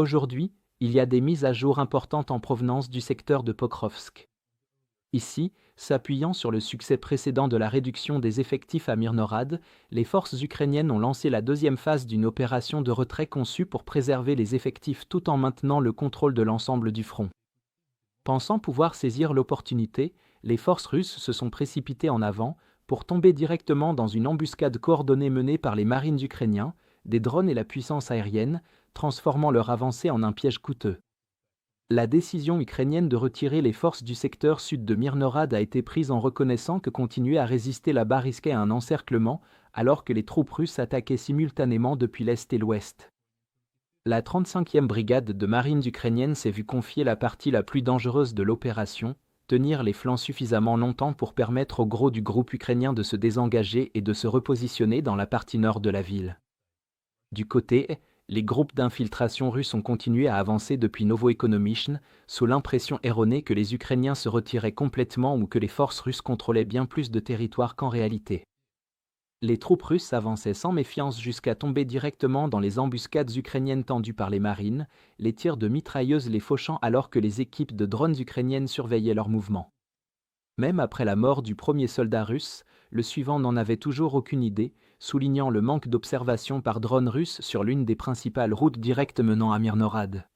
Aujourd'hui, il y a des mises à jour importantes en provenance du secteur de Pokrovsk. Ici, s'appuyant sur le succès précédent de la réduction des effectifs à Myrnorad, les forces ukrainiennes ont lancé la deuxième phase d'une opération de retrait conçue pour préserver les effectifs tout en maintenant le contrôle de l'ensemble du front. Pensant pouvoir saisir l'opportunité, les forces russes se sont précipitées en avant pour tomber directement dans une embuscade coordonnée menée par les marines ukrainiens, des drones et la puissance aérienne, transformant leur avancée en un piège coûteux. La décision ukrainienne de retirer les forces du secteur sud de Myrnorad a été prise en reconnaissant que continuer à résister là-bas risquait un encerclement, alors que les troupes russes attaquaient simultanément depuis l'est et l'ouest. La 35e brigade de marine ukrainienne s'est vue confier la partie la plus dangereuse de l'opération, tenir les flancs suffisamment longtemps pour permettre au gros du groupe ukrainien de se désengager et de se repositionner dans la partie nord de la ville. Du côté les groupes d'infiltration russes ont continué à avancer depuis Novoekonomishne, sous l'impression erronée que les Ukrainiens se retiraient complètement ou que les forces russes contrôlaient bien plus de territoire qu'en réalité. Les troupes russes avançaient sans méfiance jusqu'à tomber directement dans les embuscades ukrainiennes tendues par les marines, les tirs de mitrailleuses les fauchant alors que les équipes de drones ukrainiennes surveillaient leurs mouvements. Même après la mort du premier soldat russe, le suivant n'en avait toujours aucune idée, soulignant le manque d'observation par drone russe sur l'une des principales routes directes menant à Myrnorad.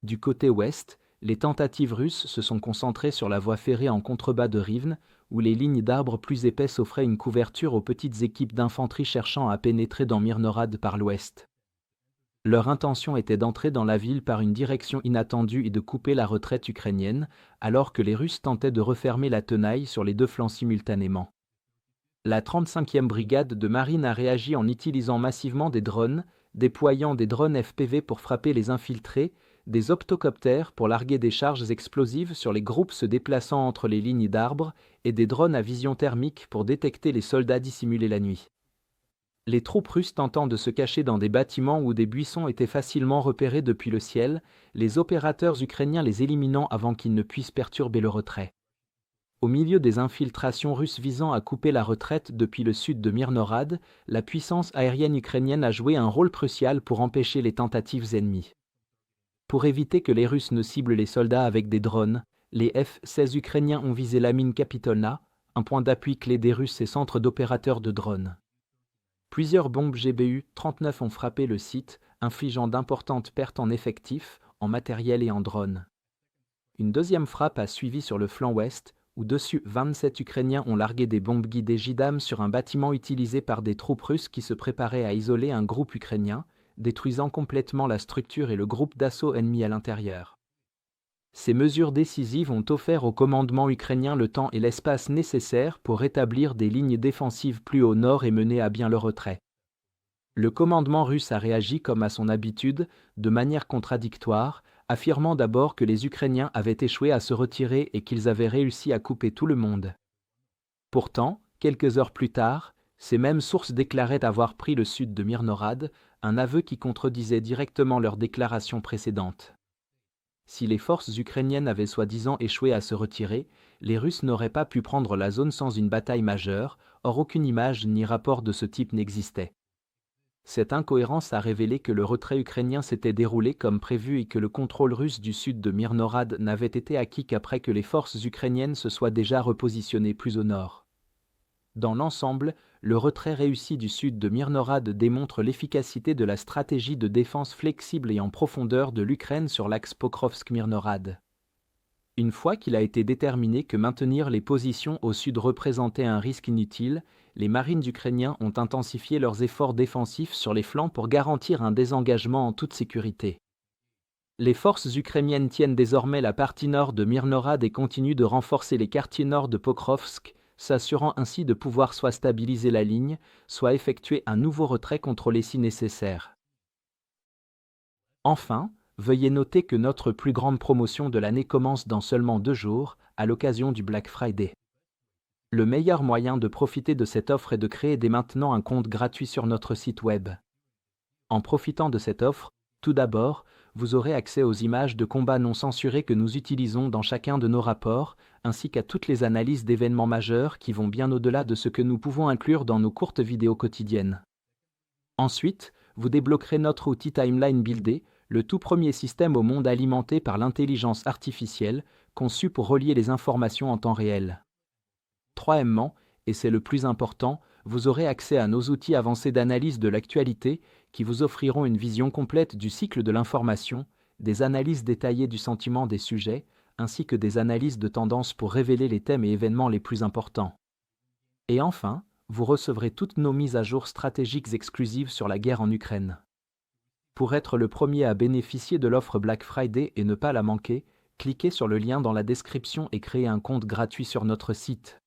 Du côté ouest, les tentatives russes se sont concentrées sur la voie ferrée en contrebas de Rivne, où les lignes d'arbres plus épaisses offraient une couverture aux petites équipes d'infanterie cherchant à pénétrer dans Myrnorad par l'ouest. Leur intention était d'entrer dans la ville par une direction inattendue et de couper la retraite ukrainienne, alors que les Russes tentaient de refermer la tenaille sur les deux flancs simultanément. La 35e brigade de marine a réagi en utilisant massivement des drones, déployant des drones FPV pour frapper les infiltrés, des optocoptères pour larguer des charges explosives sur les groupes se déplaçant entre les lignes d'arbres et des drones à vision thermique pour détecter les soldats dissimulés la nuit. Les troupes russes tentant de se cacher dans des bâtiments ou des buissons étaient facilement repérées depuis le ciel, les opérateurs ukrainiens les éliminant avant qu'ils ne puissent perturber le retrait. Au milieu des infiltrations russes visant à couper la retraite depuis le sud de Myrnorad, la puissance aérienne ukrainienne a joué un rôle crucial pour empêcher les tentatives ennemies. Pour éviter que les Russes ne ciblent les soldats avec des drones, les F-16 ukrainiens ont visé la mine Kapitolna, un point d'appui clé des Russes et centre d'opérateurs de drones. Plusieurs bombes GBU-39 ont frappé le site, infligeant d'importantes pertes en effectifs, en matériel et en drones. Une deuxième frappe a suivi sur le flanc ouest, où dessus 27 Ukrainiens ont largué des bombes guidées JDAM sur un bâtiment utilisé par des troupes russes qui se préparaient à isoler un groupe ukrainien, détruisant complètement la structure et le groupe d'assaut ennemi à l'intérieur. Ces mesures décisives ont offert au commandement ukrainien le temps et l'espace nécessaires pour rétablir des lignes défensives plus au nord et mener à bien le retrait. Le commandement russe a réagi comme à son habitude, de manière contradictoire, affirmant d'abord que les Ukrainiens avaient échoué à se retirer et qu'ils avaient réussi à couper tout le monde. Pourtant, quelques heures plus tard, ces mêmes sources déclaraient avoir pris le sud de Myrnorad, un aveu qui contredisait directement leur déclaration précédente. Si les forces ukrainiennes avaient soi-disant échoué à se retirer, les Russes n'auraient pas pu prendre la zone sans une bataille majeure, or aucune image ni rapport de ce type n'existait. Cette incohérence a révélé que le retrait ukrainien s'était déroulé comme prévu et que le contrôle russe du sud de Myrnorad n'avait été acquis qu'après que les forces ukrainiennes se soient déjà repositionnées plus au nord. Dans l'ensemble, le retrait réussi du sud de Myrnorad démontre l'efficacité de la stratégie de défense flexible et en profondeur de l'Ukraine sur l'axe Pokrovsk-Myrnorad. Une fois qu'il a été déterminé que maintenir les positions au sud représentait un risque inutile, les marines ukrainiens ont intensifié leurs efforts défensifs sur les flancs pour garantir un désengagement en toute sécurité. Les forces ukrainiennes tiennent désormais la partie nord de Myrnorad et continuent de renforcer les quartiers nord de Pokrovsk, s'assurant ainsi de pouvoir soit stabiliser la ligne, soit effectuer un nouveau retrait contrôlé si nécessaire. Enfin, veuillez noter que notre plus grande promotion de l'année commence dans seulement 2 jours, à l'occasion du Black Friday. Le meilleur moyen de profiter de cette offre est de créer dès maintenant un compte gratuit sur notre site web. En profitant de cette offre, tout d'abord, vous aurez accès aux images de combats non censurées que nous utilisons dans chacun de nos rapports, ainsi qu'à toutes les analyses d'événements majeurs qui vont bien au-delà de ce que nous pouvons inclure dans nos courtes vidéos quotidiennes. Ensuite, vous débloquerez notre outil Timeline Builder, le tout premier système au monde alimenté par l'intelligence artificielle, conçu pour relier les informations en temps réel. Troisièmement, et c'est le plus important, vous aurez accès à nos outils avancés d'analyse de l'actualité qui vous offriront une vision complète du cycle de l'information, des analyses détaillées du sentiment des sujets, ainsi que des analyses de tendance pour révéler les thèmes et événements les plus importants. Et enfin, vous recevrez toutes nos mises à jour stratégiques exclusives sur la guerre en Ukraine. Pour être le premier à bénéficier de l'offre Black Friday et ne pas la manquer, cliquez sur le lien dans la description et créez un compte gratuit sur notre site.